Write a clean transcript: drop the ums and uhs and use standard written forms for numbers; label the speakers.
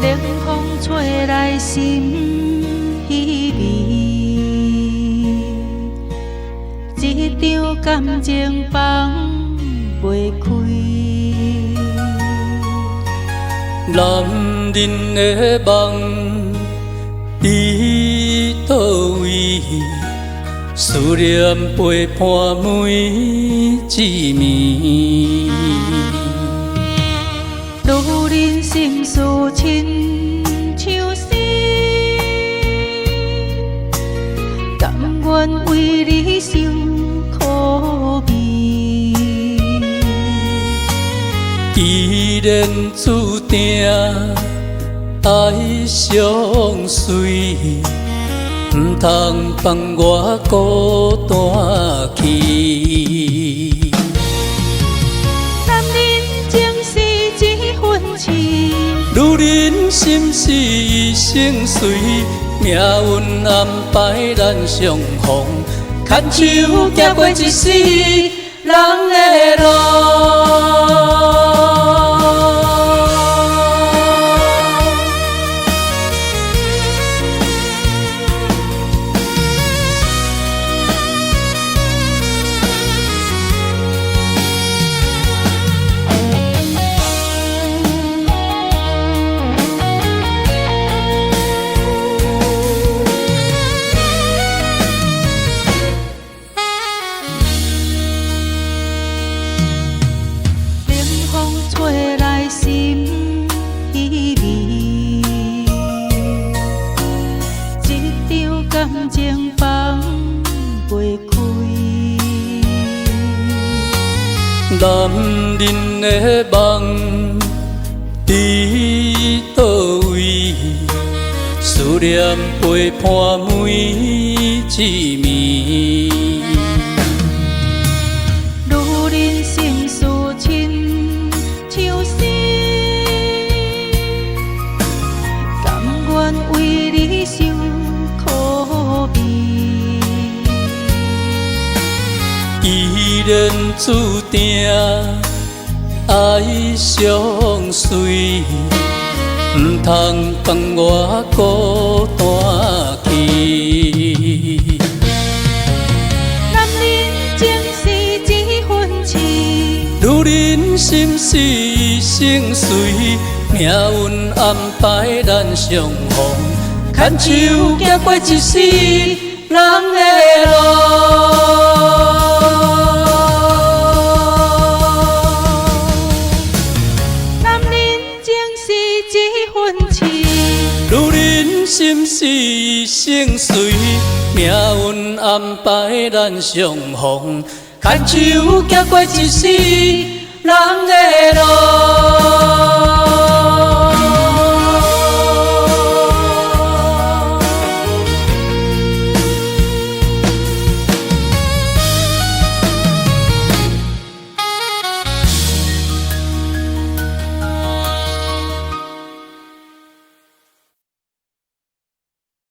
Speaker 1: 冷风吹来心稀微，一场感情放袂开。
Speaker 2: 男人的梦伫叨位？思念陪伴每一暝。
Speaker 1: 女人心事亲像诗，甘愿为你受苦味。
Speaker 2: 既然注定爱相随，唔通放我孤单去。
Speaker 1: 男人情是一份痴，
Speaker 2: 女人心是一生随，命运安排咱相逢，牵手行过一世人的路。
Speaker 1: 吹来心稀微，一场感情放袂开。
Speaker 2: 男人的梦伫叨位？思念陪伴每一暝。
Speaker 1: 女人心事亲像诗，甘愿为你受苦味。
Speaker 2: 既然注定爱相随，唔通放我孤单去。
Speaker 1: 男人情是一份痴，
Speaker 2: 女人心是一生随，命运安排咱相逢，牵手行过一世人的路。
Speaker 1: 男人情是一份痴，
Speaker 2: 女人心是一生随，命运安排咱相逢，牵手行过一世人的路。